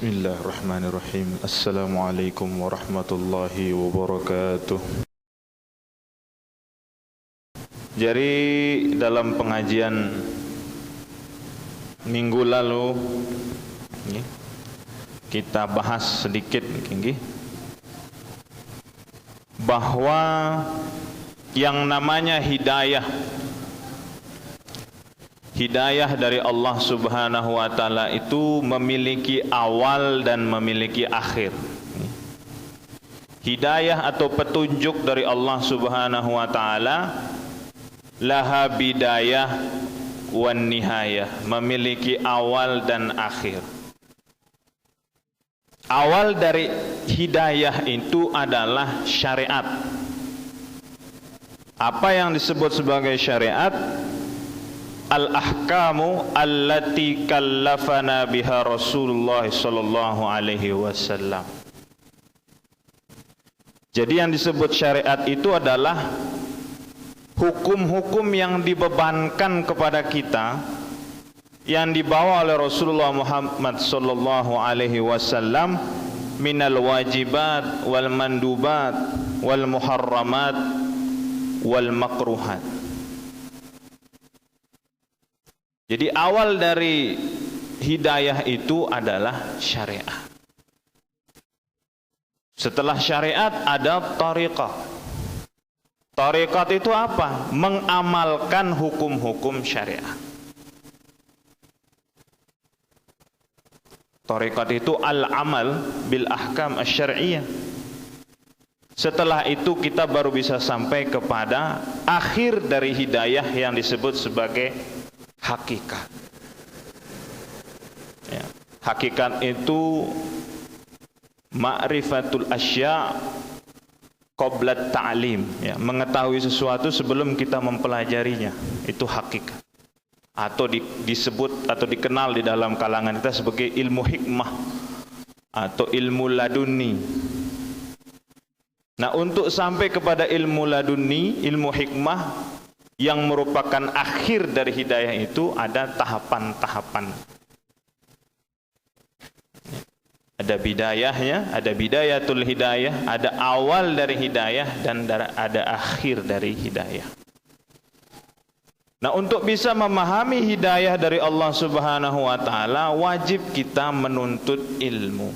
Bismillahirrahmanirrahim. Assalamualaikum warahmatullahi wabarakatuh. Jadi dalam pengajian minggu lalu kita bahas sedikit bahwa yang namanya hidayah dari Allah Subhanahu wa taala itu memiliki awal dan memiliki akhir. Hidayah atau petunjuk dari Allah Subhanahu wa taala laha bidayah wan nihayah, memiliki awal dan akhir. Awal dari hidayah itu adalah syariat. Apa yang disebut sebagai syariat? Al-ahkamu allati kallafana biha Rasulullah sallallahu alaihi wasallam. Jadi yang disebut syariat itu adalah hukum-hukum yang dibebankan kepada kita, yang dibawa oleh Rasulullah Muhammad sallallahu alaihi wasallam, minal wajibat wal mandubat wal muharramat wal makruhat. Jadi awal dari hidayah itu adalah syariat. Setelah syariat ada tariqah. Tariqat itu apa? Mengamalkan hukum-hukum syariat. Tariqat itu al-amal bil ahkam asy-syar'iyyah. Setelah itu kita baru bisa sampai kepada akhir dari hidayah yang disebut sebagai hakikat. Ya. Hakikat itu ma'rifatul asya' qabla ta'lim, ya, mengetahui sesuatu sebelum kita mempelajarinya. Itu hakikat. Atau disebut atau dikenal di dalam kalangan kita sebagai ilmu hikmah atau ilmu laduni. Nah, untuk sampai kepada ilmu laduni, ilmu hikmah yang merupakan akhir dari hidayah itu ada tahapan-tahapan. Ada bidayahnya, ada bidayatul hidayah, ada awal dari hidayah dan ada akhir dari hidayah. Nah, untuk bisa memahami hidayah dari Allah Subhanahu wa taala, wajib kita menuntut ilmu.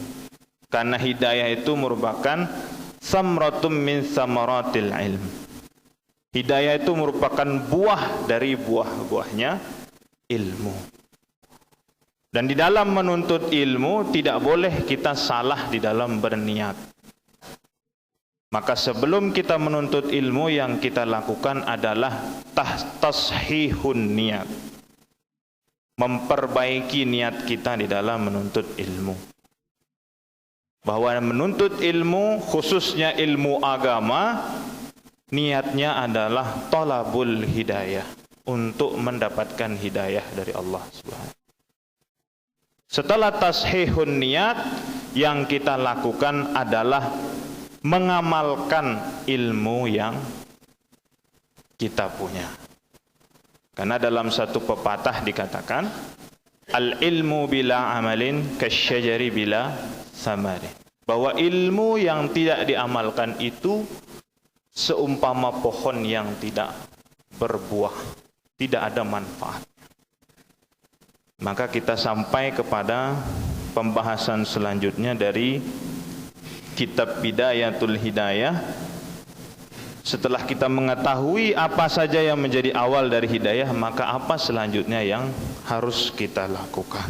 Karena hidayah itu merupakan samratum min samaratil ilm. Hidayah itu merupakan buah dari buah-buahnya ilmu. Dan di dalam menuntut ilmu tidak boleh kita salah di dalam berniat. Maka sebelum kita menuntut ilmu, yang kita lakukan adalah tashihun niat. Memperbaiki niat kita di dalam menuntut ilmu. Bahwa menuntut ilmu, khususnya ilmu agama, niatnya adalah talabul hidayah, untuk mendapatkan hidayah dari Allah Subhanahu. Setelah tashihun niat, yang kita lakukan adalah mengamalkan ilmu yang kita punya. Karena dalam satu pepatah dikatakan, al-ilmu bila amalin kasyajari bila samari. Bahwa ilmu yang tidak diamalkan itu seumpama pohon yang tidak berbuah, tidak ada manfaat. Maka kita sampai kepada pembahasan selanjutnya dari kitab Bidayatul Hidayah. Setelah kita mengetahui apa saja yang menjadi awal dari hidayah, maka apa selanjutnya yang harus kita lakukan.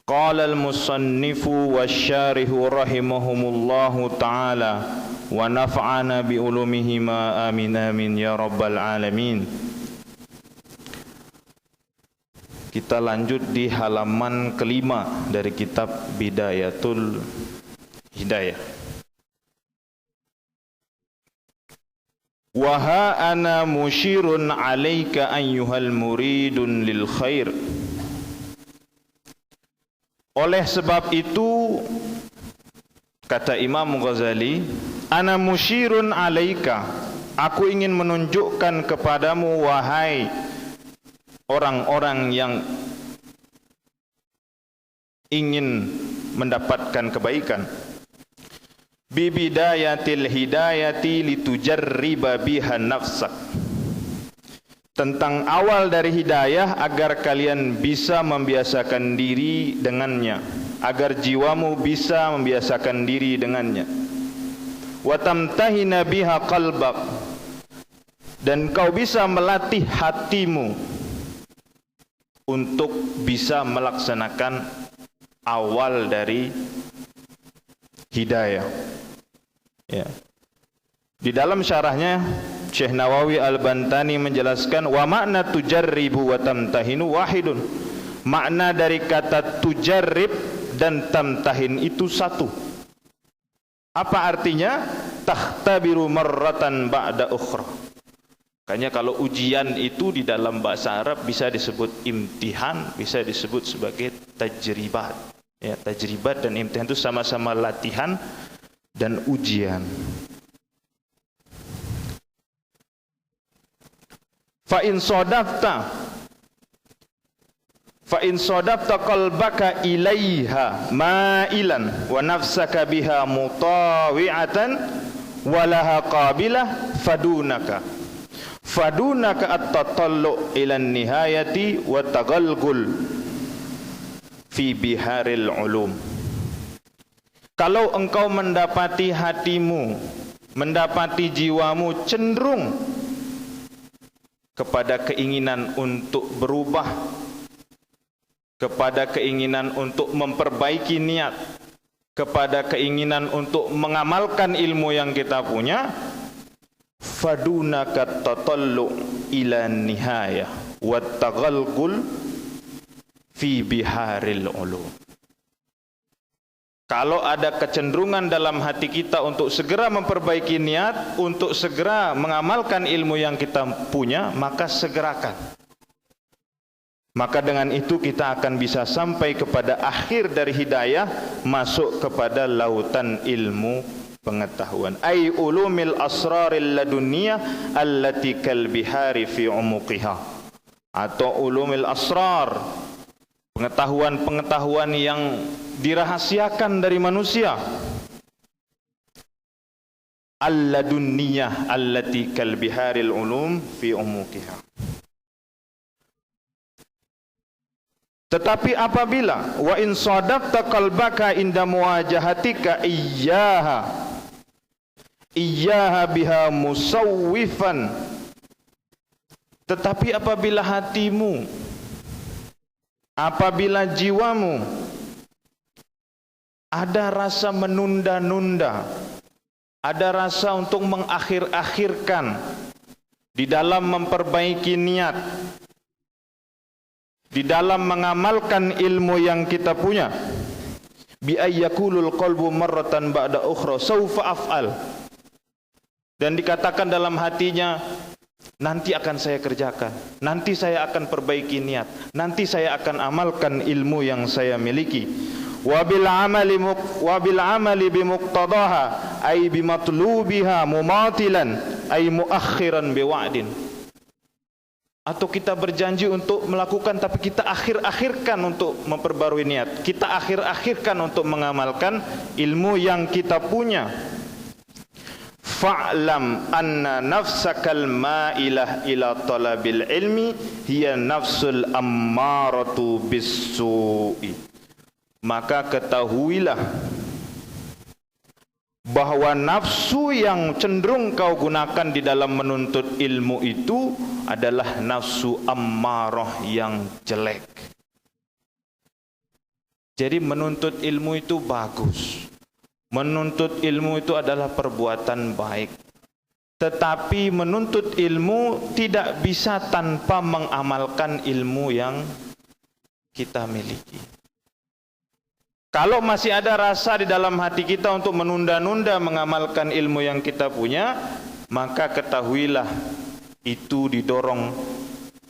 Qala al-musannifu wasyarihu rahimahumullahu ta'ala wa naf'ana bi ulumihima amin amin ya rabbal alamin. Kita lanjut di halaman kelima dari kitab Bidayatul Hidayah. Wa ha ana musyirun 'alaika ayyuhal muridun lil khair. Oleh sebab itu, kata Imam Ghazali, ana musyirun 'alaika, aku ingin menunjukkan kepadamu wahai orang-orang yang ingin mendapatkan kebaikan. Bibidayatil hidayati litujarriba biha nafsak, tentang awal dari hidayah agar kalian bisa membiasakan diri dengannya, agar jiwamu bisa membiasakan diri dengannya. Wa tamtahina biha qalbak, dan kau bisa melatih hatimu untuk bisa melaksanakan awal dari hidayah. Ya. Di dalam syarahnya Syekh Nawawi Al-Bantani menjelaskan, wa makna tujarribu wa tamtahinu wahidun. Makna dari kata tujarrib dan tamtahin itu satu. Apa artinya? Takhtabiru marratan ba'da ukhra. Makanya kalau ujian itu di dalam bahasa Arab bisa disebut imtihan, bisa disebut sebagai tajribat. Ya, tajribat dan imtihan itu sama-sama latihan dan ujian. Fa in sadafta qalbaka ilaiha ma'ilan wa nafsaka biha mutawi'atan wa laha qabilah fadunaka at-tatallu ila nihayati wa taghalgul fi biharil ulum. Kalau engkau mendapati hatimu, mendapati jiwamu cenderung kepada keinginan untuk berubah, kepada keinginan untuk memperbaiki niat, kepada keinginan untuk mengamalkan ilmu yang kita punya, fadunaka tatallu ila nihayah wa taghalgul fi biharil ulum. Kalau ada kecenderungan dalam hati kita untuk segera memperbaiki niat, untuk segera mengamalkan ilmu yang kita punya, maka segerakan. Maka dengan itu kita akan bisa sampai kepada akhir dari hidayah, masuk kepada lautan ilmu pengetahuan. Ai ulumil asraril ladunniyah allati kal bihari fi umuqiha. Atau ulumil asrar, pengetahuan-pengetahuan yang dirahasiakan dari manusia. Al-ladunniyah allati kal biharil ulum fi umuqiha. Tetapi apabila wa in sadafta qalbaka inda muwajahatika iyyaha biha musawwifan, tetapi apabila hatimu, apabila jiwamu ada rasa menunda-nunda, ada rasa untuk mengakhir-akhirkan di dalam memperbaiki niat, di dalam mengamalkan ilmu yang kita punya, bi ayyakulul qalbu marratan ba'da ukhra saufa af'al, dan dikatakan dalam hatinya, nanti akan saya kerjakan, nanti saya akan perbaiki niat, nanti saya akan amalkan ilmu yang saya miliki. Wabil amali bimuqtadaha ay bimatlubiha mumatilan ay muakhiran biwa'din. Atau kita berjanji untuk melakukan tapi kita akhir-akhirkan untuk memperbarui niat, kita akhir-akhirkan untuk mengamalkan ilmu yang kita punya. Fa'lam anna nafsakal ma'ilah ila talabil ilmi hiya nafsul ammaratu bis-su'i. Maka ketahuilah bahwa nafsu yang cenderung kau gunakan di dalam menuntut ilmu itu adalah nafsu ammarah yang jelek. Jadi menuntut ilmu itu bagus. Menuntut ilmu itu adalah perbuatan baik. Tetapi menuntut ilmu tidak bisa tanpa mengamalkan ilmu yang kita miliki. Kalau masih ada rasa di dalam hati kita untuk menunda-nunda mengamalkan ilmu yang kita punya, maka ketahuilah itu didorong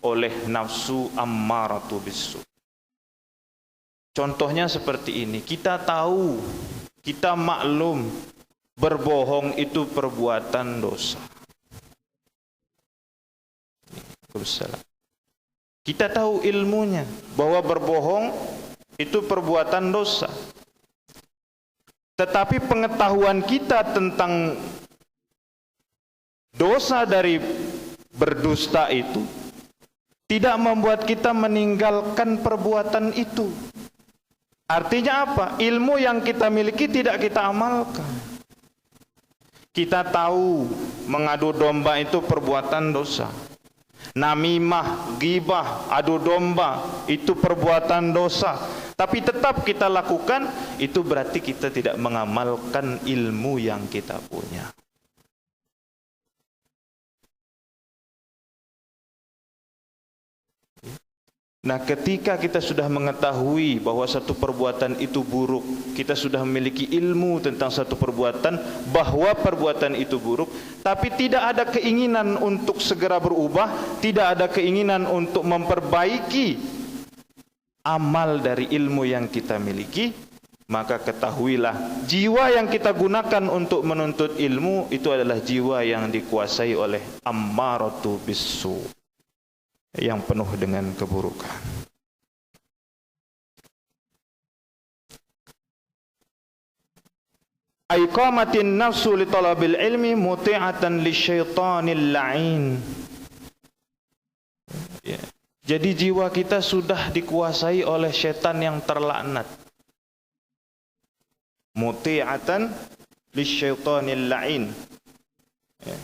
oleh nafsu ammaratu bisu. Contohnya seperti ini, kita tahu, kita maklum berbohong itu perbuatan dosa. Kita tahu ilmunya bahwa berbohong itu perbuatan dosa. Tetapi pengetahuan kita tentang dosa dari berdusta itu tidak membuat kita meninggalkan perbuatan itu. Artinya apa? Ilmu yang kita miliki tidak kita amalkan. Kita tahu mengadu domba itu perbuatan dosa. Namimah, ghibah, adu domba itu perbuatan dosa. Tapi tetap kita lakukan, itu berarti kita tidak mengamalkan ilmu yang kita punya. Nah, ketika kita sudah mengetahui bahwa satu perbuatan itu buruk, kita sudah memiliki ilmu tentang satu perbuatan, bahwa perbuatan itu buruk, tapi tidak ada keinginan untuk segera berubah, tidak ada keinginan untuk memperbaiki amal dari ilmu yang kita miliki, maka ketahuilah, jiwa yang kita gunakan untuk menuntut ilmu itu adalah jiwa yang dikuasai oleh ammaratu bisu, yang penuh dengan keburukan. Aiqamatin nafsu li talabil ilmi muti'atan lisyaitanil la'in. Ya. Jadi jiwa kita sudah dikuasai oleh setan yang terlaknat. Muti'atan lisyaitanil la'in. Ya.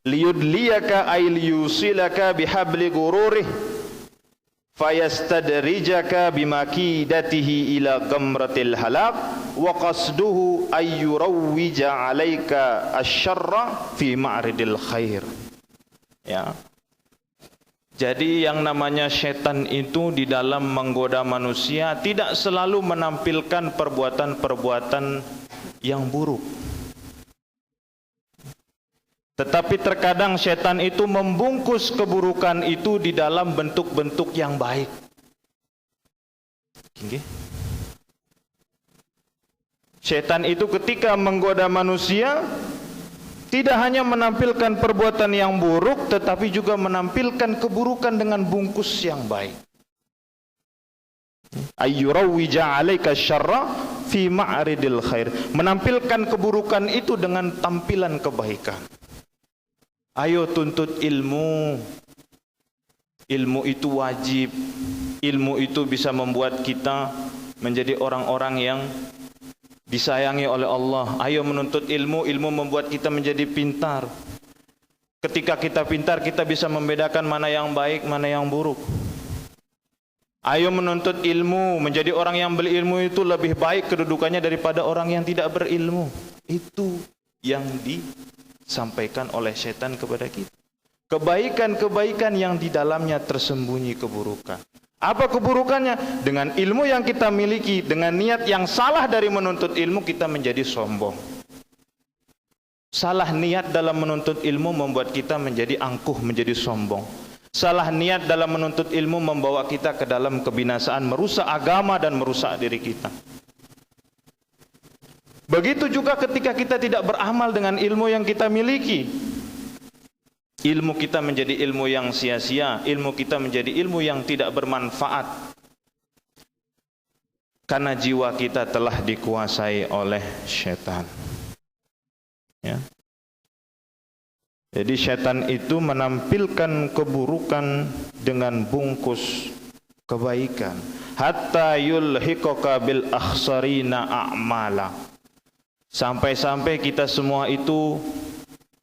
Liyudliyaka ay liyusilaka bihabli gururih fayastadrijaka bimakidatihi ila gamratil halak wa qasduhu ay yurawwija alaika asyarra fi ma'ridil khair. Ya. Jadi yang namanya setan itu di dalam menggoda manusia tidak selalu menampilkan perbuatan-perbuatan yang buruk. Tetapi terkadang setan itu membungkus keburukan itu di dalam bentuk-bentuk yang baik. Setan itu ketika menggoda manusia tidak hanya menampilkan perbuatan yang buruk, tetapi juga menampilkan keburukan dengan bungkus yang baik. Ayyurawwija 'alaika syarra fi ma'ridil khair. Menampilkan keburukan itu dengan tampilan kebaikan. Ayo tuntut ilmu. Ilmu itu wajib. Ilmu itu bisa membuat kita menjadi orang-orang yang disayangi oleh Allah. Ayo menuntut ilmu. Ilmu membuat kita menjadi pintar. Ketika kita pintar, kita bisa membedakan mana yang baik, mana yang buruk. Ayo menuntut ilmu. Menjadi orang yang berilmu itu lebih baik kedudukannya daripada orang yang tidak berilmu. Itu yang disampaikan oleh setan kepada kita. Kebaikan-kebaikan yang di dalamnya tersembunyi keburukan. Apa keburukannya? Dengan ilmu yang kita miliki, dengan niat yang salah dari menuntut ilmu, kita menjadi sombong. Salah niat dalam menuntut ilmu membuat kita menjadi angkuh, menjadi sombong. Salah niat dalam menuntut ilmu membawa kita ke dalam kebinasaan, merusak agama dan merusak diri kita. Begitu juga ketika kita tidak beramal dengan ilmu yang kita miliki. Ilmu kita menjadi ilmu yang sia-sia, ilmu kita menjadi ilmu yang tidak bermanfaat. Karena jiwa kita telah dikuasai oleh setan. Ya. Jadi setan itu menampilkan keburukan dengan bungkus kebaikan. Hatta yulhiqaka bil akhsarina a'mala. Sampai-sampai kita semua itu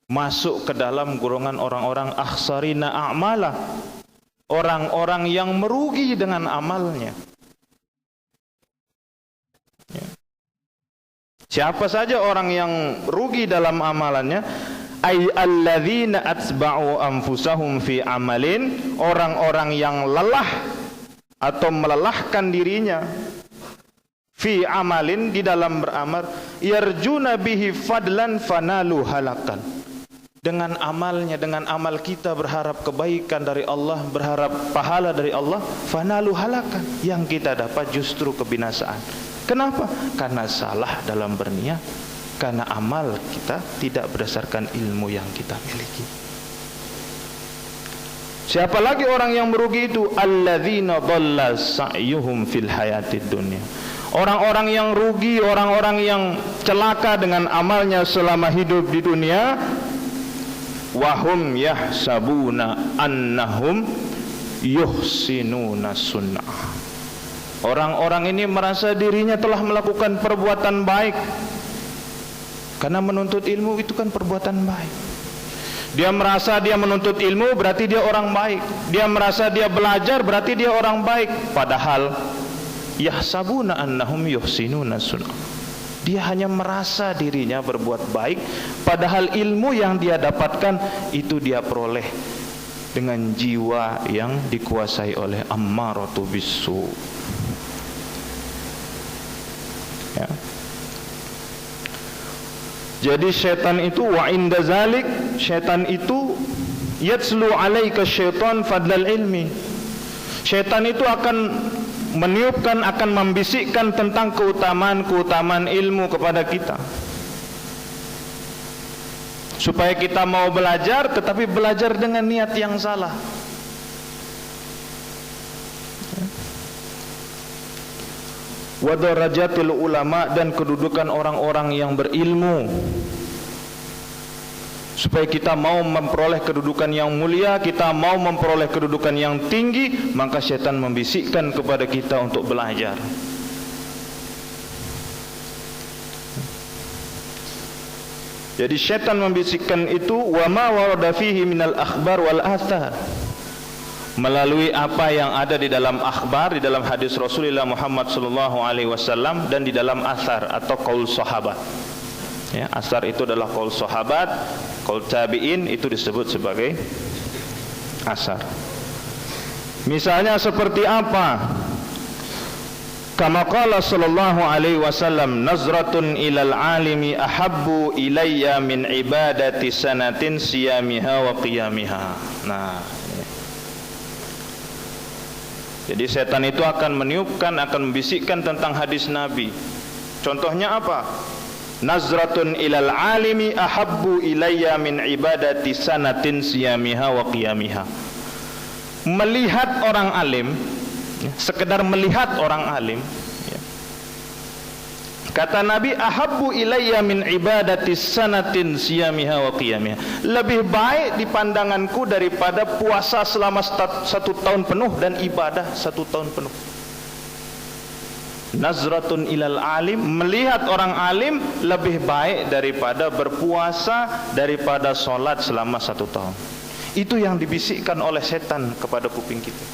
masuk ke dalam golongan orang-orang akhsarina a'mala, orang-orang yang merugi dengan amalnya. Ya. Siapa saja orang yang rugi dalam amalannya? Ay alladzina atsba'u anfusahum fi amalin, orang-orang yang lelah atau melelahkan dirinya fi amalin, di dalam beramal, yarjuna bihi fadlan fanalu halakan. Dengan amalnya, dengan amal kita berharap kebaikan dari Allah, berharap pahala dari Allah, fanalu halakan, yang kita dapat justru kebinasaan. Kenapa? Karena salah dalam berniat, karena amal kita tidak berdasarkan ilmu yang kita miliki. Siapa lagi orang yang merugi itu? Alladzina dhalla sa'yuhum fil hayatid dunya. Orang-orang yang rugi, orang-orang yang celaka dengan amalnya selama hidup di dunia. Wahum yahsabuna annahum yuhsinuna sunnah. Orang-orang ini merasa dirinya telah melakukan perbuatan baik, karena menuntut ilmu itu kan perbuatan baik. Dia merasa dia menuntut ilmu berarti dia orang baik. Dia merasa dia belajar berarti dia orang baik. Padahal yahsabuna annahum yuhsinuna sunnah. Dia hanya merasa dirinya berbuat baik, padahal ilmu yang dia dapatkan itu dia peroleh dengan jiwa yang dikuasai oleh ammaratu bisu. Ya. Jadi syaitan itu wa inda zalik, syaitan itu yatslu alaika syaitan fadlal ilmi. Syaitan itu akan meniupkan, akan membisikkan tentang keutamaan ilmu kepada kita, supaya kita mau belajar, tetapi belajar dengan niat yang salah. Wa darajatil ulama, dan kedudukan orang-orang yang berilmu, supaya kita mau memperoleh kedudukan yang mulia, kita mau memperoleh kedudukan yang tinggi, maka syaitan membisikkan kepada kita untuk belajar. Jadi syaitan membisikkan itu wa ma warada fihi minal akhbar wal athar, melalui apa yang ada di dalam akhbar, di dalam hadis Rasulullah Muhammad sallallahu alaihi wasallam, dan di dalam athar atau qaul sahabat. Ya, asar itu adalah qaul sahabat, qaul tabi'in itu disebut sebagai asar. Misalnya seperti apa? Kama qala sallallahu alaihi wasallam, nazratun ilal alimi ahabbu ilayya min ibadati sanatin siyamiha wa qiyamiha. Nah, jadi setan itu akan meniupkan, akan membisikkan tentang hadis Nabi. Contohnya apa? Nazratun ilal alimi ahabbu ilayya min ibadati sanatin siyamiha wa qiyamiha. Melihat orang alim, sekedar melihat orang alim, ya. Kata Nabi, ahabbu ilayya min ibadati sanatin siyamiha wa qiyamiha. Lebih baik di pandanganku daripada puasa selama 1 tahun penuh dan ibadah 1 tahun penuh. Nazratun ilal alim, melihat orang alim lebih baik daripada berpuasa, daripada sholat selama 1 tahun. Itu yang dibisikkan oleh setan kepada kuping kita,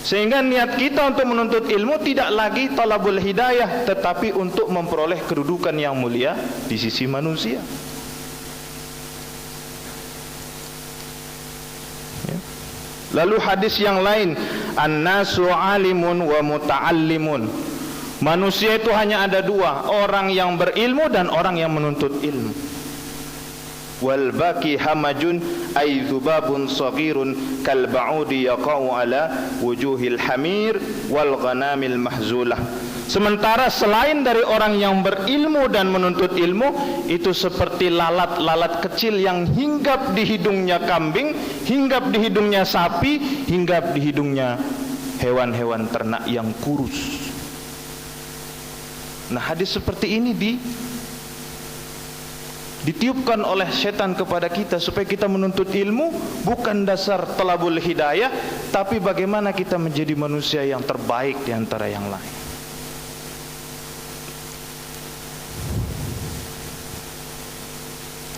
sehingga niat kita untuk menuntut ilmu tidak lagi talabul hidayah, tetapi untuk memperoleh kedudukan yang mulia di sisi manusia. Lalu hadis yang lain, an-nasu alimun wa muta'allimun. Manusia itu hanya ada 2, orang yang berilmu dan orang yang menuntut ilmu. Wal baqi hamajun ay dzubabun saghirun kal ba'udi yaqau ala wujuhil hamir wal ghanamil mahzulah. Sementara selain dari orang yang berilmu dan menuntut ilmu, itu seperti lalat-lalat kecil yang hinggap di hidungnya kambing, hinggap di hidungnya sapi, hinggap di hidungnya hewan-hewan ternak yang kurus. Nah, hadis seperti ini ditiupkan oleh setan kepada kita, supaya kita menuntut ilmu bukan dasar talabul hidayah, tapi bagaimana kita menjadi manusia yang terbaik di antara yang lain.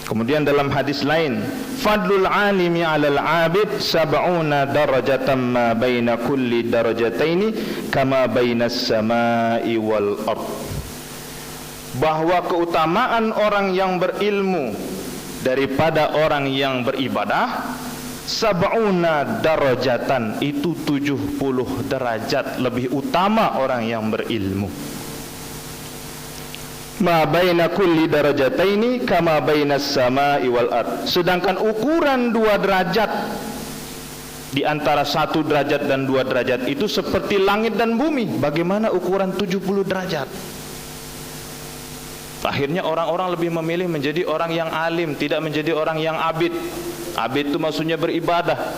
Kemudian dalam hadis lain, fadlul alimi 'alal 'abid sab'una darajatan ma baina kulli darajataini kama bainas samai wal ard. Bahwa keutamaan orang yang berilmu daripada orang yang beribadah, sab'una darajatan, itu 70 derajat lebih utama orang yang berilmu. Ma baina kulli darajataini kama bainas samai wal ard. Sedangkan ukuran 2 derajat di antara 1 derajat dan 2 derajat itu seperti langit dan bumi. Bagaimana ukuran 70 derajat? Akhirnya orang-orang lebih memilih menjadi orang yang alim, tidak menjadi orang yang abid. Abid itu maksudnya beribadah.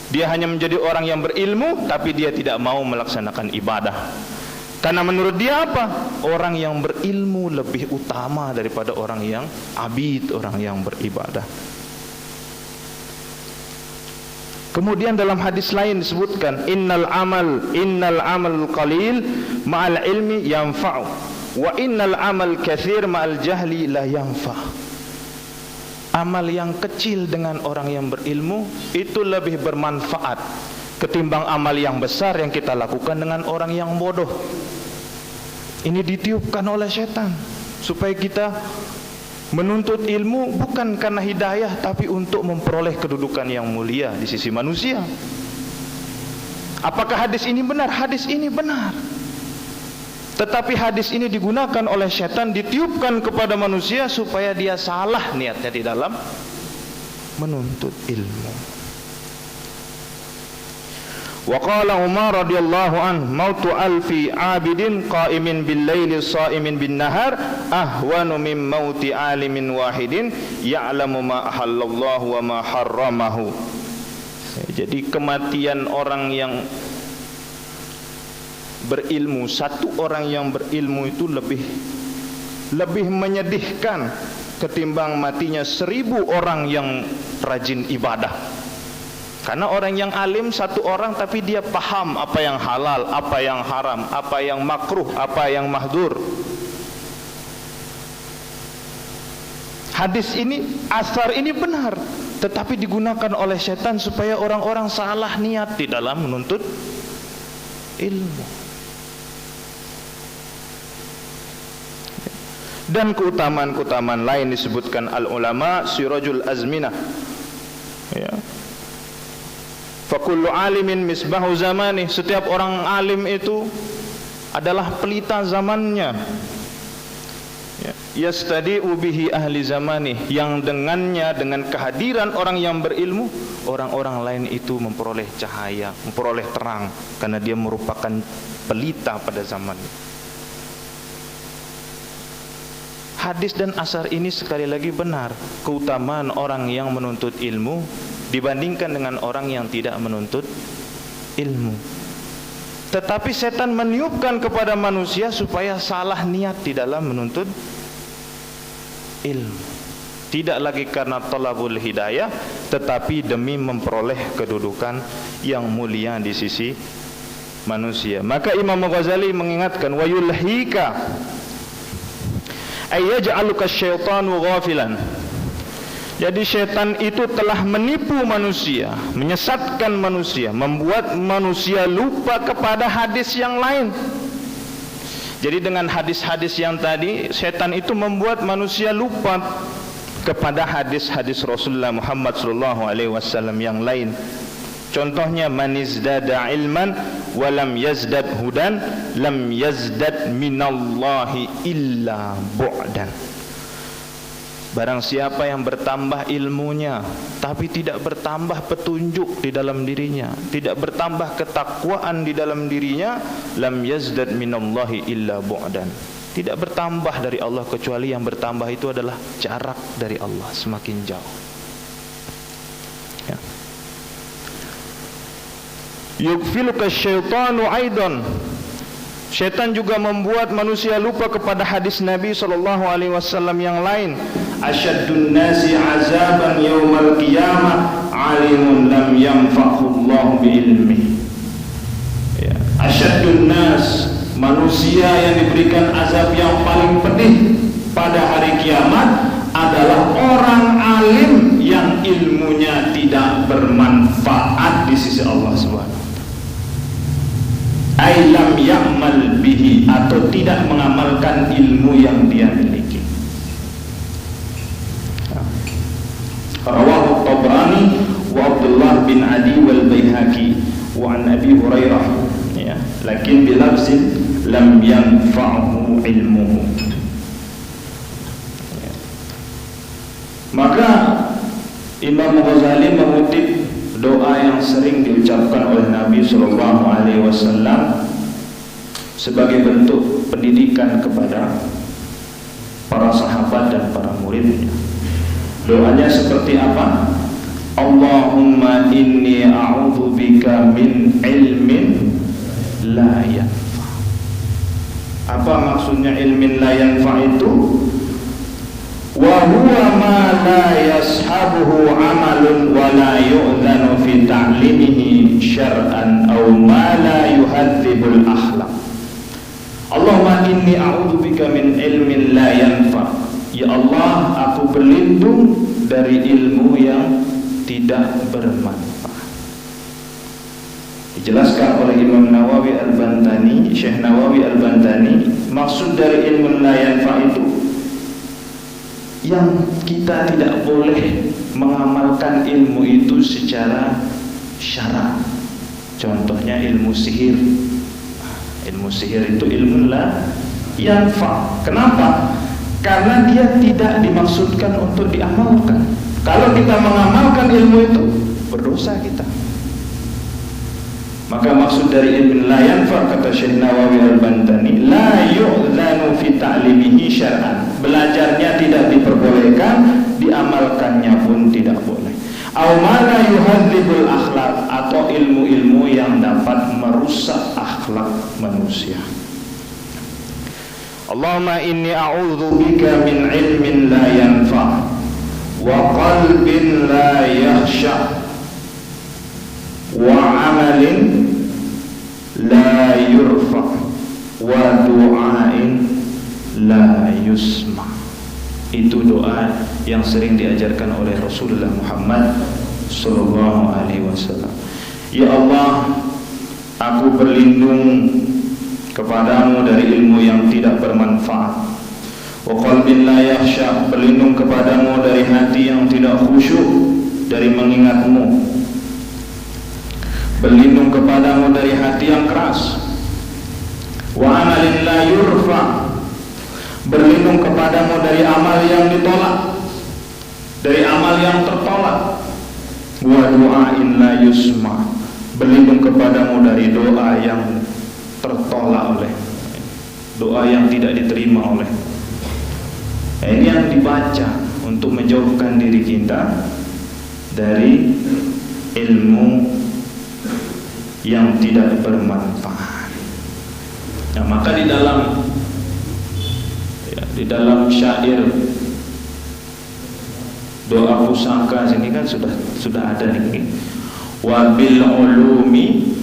Dia hanya menjadi orang yang berilmu, tapi dia tidak mau melaksanakan ibadah. Karena menurut dia apa? Orang yang berilmu lebih utama daripada orang yang abid, orang yang beribadah. Kemudian dalam hadis lain disebutkan, innal amal qalil ma'al ilmi yanfa'u wa innal amal katsir ma'al jahli la yanfa'. Amal yang kecil dengan orang yang berilmu itu lebih bermanfaat ketimbang amal yang besar yang kita lakukan dengan orang yang bodoh. Ini ditiupkan oleh setan supaya kita menuntut ilmu bukan karena hidayah, tapi untuk memperoleh kedudukan yang mulia di sisi manusia. Apakah hadis ini benar? Hadis ini benar. Tetapi hadis ini digunakan oleh setan, ditiupkan kepada manusia supaya dia salah niatnya di dalam menuntut ilmu. Wa qala Umar radhiyallahu an, mautu alfi abidin qa'imin bil laili sha'imin bin nahar ahwanu min mauti alimin wahidin ya'lamu ma ahallallahu wa ma harramahu. Jadi kematian orang yang berilmu, satu orang yang berilmu itu lebih menyedihkan ketimbang matinya 1000 orang yang rajin ibadah. Karena orang yang alim satu orang, tapi dia paham apa yang halal, apa yang haram, apa yang makruh, apa yang mahdur. Hadis ini, asar ini benar, tetapi digunakan oleh setan supaya orang-orang salah niat di dalam menuntut ilmu. Dan keutamaan-keutamaan lain disebutkan al-ulama sirajul azminah, ya. Fakullu alimin misbahu zamani, setiap orang alim itu adalah pelita zamannya. Yastadi'u bihi ahli zamani, yang dengannya, dengan kehadiran orang yang berilmu, orang-orang lain itu memperoleh cahaya, memperoleh terang, karena dia merupakan pelita pada zamannya. Hadis dan asar ini sekali lagi benar. Keutamaan orang yang menuntut ilmu dibandingkan dengan orang yang tidak menuntut ilmu. Tetapi setan meniupkan kepada manusia supaya salah niat di dalam menuntut ilmu. Tidak lagi karena talabul hidayah, tetapi demi memperoleh kedudukan yang mulia di sisi manusia. Maka Imam Ghazali mengingatkan, wa yulhika ayyaj'aluka syaitanu ghafilan. Jadi syaitan itu telah menipu manusia, menyesatkan manusia, membuat manusia lupa kepada hadis yang lain. Jadi dengan hadis-hadis yang tadi, syaitan itu membuat manusia lupa kepada hadis-hadis Rasulullah Muhammad SAW yang lain. Contohnya, man izdada ilman wa lam yazdad hudan lam yazdad minallahi illa bu'dan. Barang siapa yang bertambah ilmunya tapi tidak bertambah petunjuk di dalam dirinya, tidak bertambah ketakwaan di dalam dirinya, lam yazdad minallahi illa bu'dan. Tidak bertambah dari Allah, kecuali yang bertambah itu adalah jarak dari Allah, semakin jauh. Ya. Yugfiluka syaitanu aidan. Syaitan juga membuat manusia lupa kepada hadis Nabi SAW yang lain. Asyaddun nasi azaban yawmal qiyamah alimun lam yanfa'hu Allah bi'ilmi. Ya. Asyaddun nas, manusia yang diberikan azab yang paling pedih pada hari kiamat adalah orang alim yang ilmunya tidak bermanfaat di sisi Allah Subhanahu. Ailam ya'mal bihi, atau tidak mengamalkan ilmu yang dia miliki. Rawahu Tabrani wa Abdullah bin Adi wal Baihaqi wa an Abi Hurairah, ya, lakin bilafzin lam yanfa'hu ilmuhu. Ya. Maka Imam Ghazali mengutip doa yang sering diucapkan oleh Nabi SAW sebagai bentuk pendidikan kepada para sahabat dan para muridnya. Doanya seperti apa? Allahumma inni a'udzubika min ilmin la yanfa. Apa maksudnya ilmin la yanfa itu? Wa huwa ma la yashabuhu amalun wa la yu'dhanu fi ta'limihi syar'an aw ma la yuhadzibul akhlaq. Allahumma inni a'udzubika min ilmin la yanfa. Ya Allah, aku berlindung dari ilmu yang tidak bermanfaat. Dijelaskan oleh Imam Nawawi Al-Bantani, Syekh Nawawi Al-Bantani, maksud dari ilmu la yanfa itu yang kita tidak boleh mengamalkan ilmu itu secara syara. Contohnya ilmu sihir. Ilmu sihir itu ilmu la yanfa. Kenapa? Karena dia tidak dimaksudkan untuk diamalkan. Kalau kita mengamalkan ilmu itu, berdosa kita. Maka maksud dari ilmu la yanfa, kata Syekh Nawawi Al-Bantani, la yu'dzanu fi ta'limihi syar'an. Belajarnya tidak diperbolehkan, diamalkannya pun tidak boleh. Aw ma la yuhadzibul akhlaq, atau ilmu-ilmu yang dapat merusak akhlak manusia. Allahumma inni a'udzubika min ilmin la yanfa wa qalbin la yakhsha wa amalin la yurfa wa du'ain la yusma. Itu doa yang sering diajarkan oleh Rasulullah Muhammad sallallahu alaihi wasallam. Ya Allah, aku berlindung kepadamu dari ilmu yang tidak bermanfaat. Wa qalbin la yakhsha, berlindung kepadamu dari hati yang tidak khusyuk dari mengingatmu. Berlindung kepadamu dari hati yang keras. Wa amalin la yurfa, berlindung kepadamu dari amal yang ditolak, dari amal yang tertolak. Wa du'ain la yusma, berlindung kepadamu dari doa yang tertolak oleh, doa yang tidak diterima oleh. Ini yang dibaca untuk menjauhkan diri kita dari ilmu yang tidak bermanfaat. Nah, maka di dalam syair doa pusaka sini kan sudah ada nih. Wa bil ulumi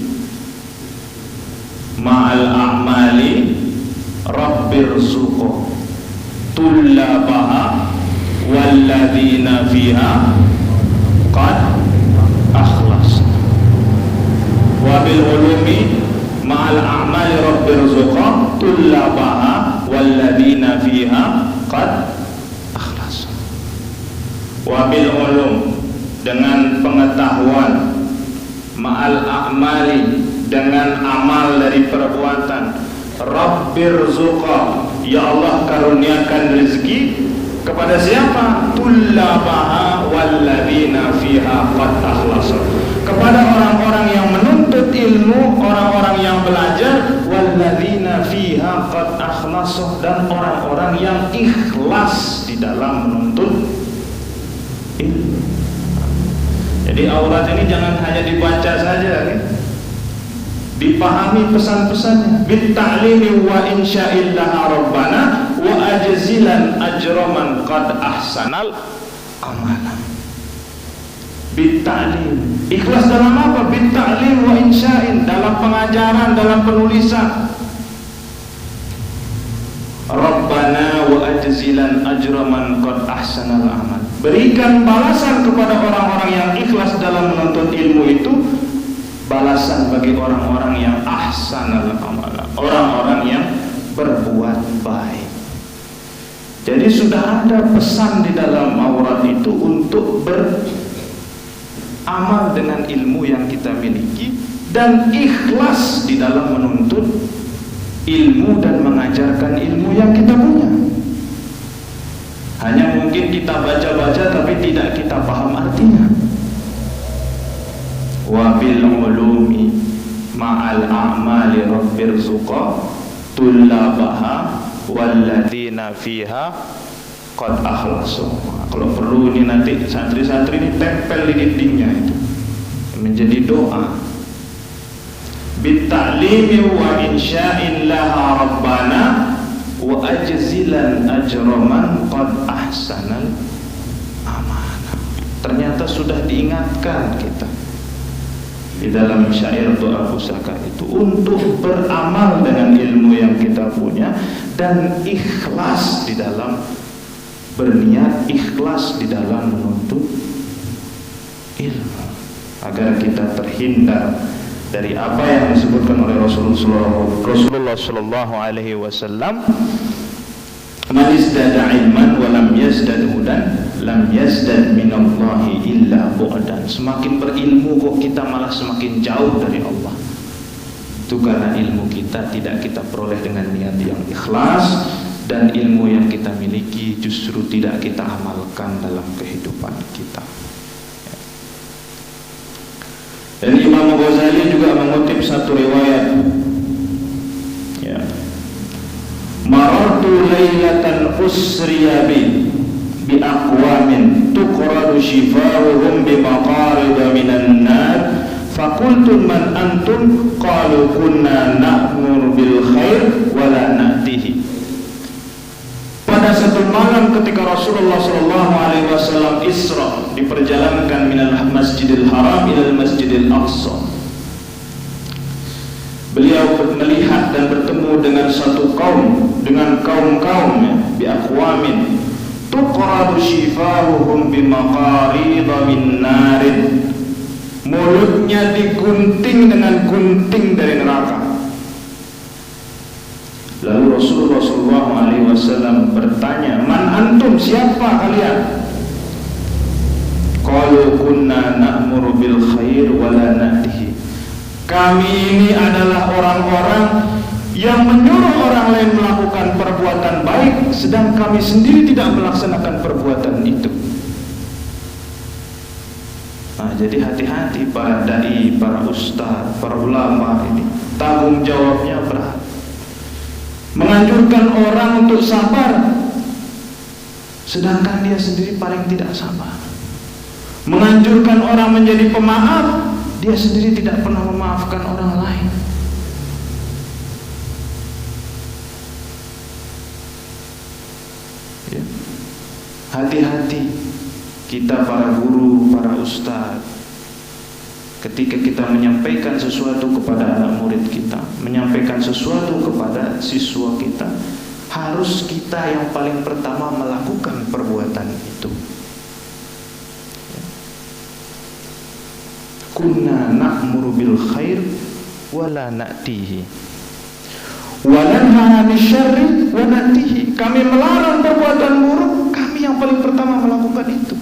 ma'al a'mali rabbirzuqo tullabaha walladzina fiha qad akhlas. Wa bil ulumi ma'al a'mali rabbirzuqo tullabaha walladzina fiha qad akhlas. Wa bil ulum, dengan pengetahuan, ma'al a'mali, dengan amal dari perbuatan, rabbirzuqa, ya Allah karuniakan rezeki kepada siapa? Tullabaha walladzina fiha qad akhlasa, kepada orang-orang yang menuntut ilmu, orang-orang yang belajar, walladzina fiha qad akhlasa, dan orang-orang yang ikhlas di dalam menuntut ilmu. Jadi aurat ini jangan hanya dibaca saja, kan? Dipahami pesan-pesannya. Bitta'limi wa insya'illah rabbana wa ajzilan ajraman qad ahsanal amala. Bitta'lim, ikhlas dalam apa? Bitta'lim wa insya'in, dalam pengajaran, dalam penulisan. Rabbana wa ajzilan ajraman qad ahsanal amal, berikan balasan kepada orang-orang yang ikhlas dalam menuntut ilmu itu, balasan bagi orang-orang yang ahsanal amala, orang-orang yang berbuat baik. Jadi sudah ada pesan di dalam aurat itu untuk beramal dengan ilmu yang kita miliki dan ikhlas di dalam menuntut ilmu dan mengajarkan ilmu yang kita punya. Hanya mungkin kita baca-baca tapi tidak kita paham artinya. Wa bil ulumi ma'al a'mali rabbirzuqa tullabaha walladzina fiha qad akhlasu. Kalau perlu ini nanti santri-santri ini tempel di dindingnya itu menjadi doa. Bitta'limi wa insya'in laha rabbana wa ajzilan ajraman qad ahsanal amanah. Ternyata sudah diingatkan kita di dalam syair doa pusaka itu untuk beramal dengan ilmu yang kita punya dan ikhlas di dalam berniat, ikhlas di dalam menuntut ilmu, agar kita terhindar dari apa yang disebutkan oleh Rasulullah sallallahu alaihi wasallam, man izdada ilman wa lam yazdad hudan lam yazdad minallahi illa bu'dan. Semakin berilmu kok kita malah semakin jauh dari Allah. Itu karena ilmu kita tidak kita peroleh dengan niat yang ikhlas, dan ilmu yang kita miliki justru tidak kita amalkan dalam kehidupan kita. Dan Imam Ghazali juga mengutip satu riwayat, ya, marartu lailatan usriya bi aqwamin tuqradu shifa'uhum bi maqarid minan nar faqultu man antum qalu kunna na'mur bil khair wa la na'tihi. Pada satu malam ketika Rasulullah sallallahu alaihi wasallam Isra, diperjalankan minal Masjidil Haram ila Masjidil Aqsa, beliau melihat dan bertemu dengan satu kaum, dengan kaum-kaum, ya, bi aqwamin tuqradu shifahuhum bi maqarid min narin, mulutnya digunting dengan gunting dari neraka. Lalu Rasulullah SAW bertanya, man antum, siapa kalian? Qalu kunna na'muru bil khair wa la na'tihi. Kami ini adalah orang-orang yang menyuruh orang lain melakukan perbuatan baik, sedang kami sendiri tidak melaksanakan perbuatan itu. Nah, jadi hati-hati para dai, para ustaz, para ulama ini, tanggung jawabnya berat. Menganjurkan orang untuk sabar, sedangkan dia sendiri paling tidak sabar. Menganjurkan orang menjadi pemaaf, dia sendiri tidak pernah memaafkan orang lain. Ya. Hati-hati kita para guru, para ustaz, ketika kita menyampaikan sesuatu kepada anak murid kita, menyampaikan sesuatu kepada siswa kita, harus kita yang paling pertama melakukan perbuatan itu. Kunna na'muru bil khair wa la na'tihi wa nanha 'anil syarri wa na'tihi. Kami melarang perbuatan buruk, kami yang paling pertama melakukan itu.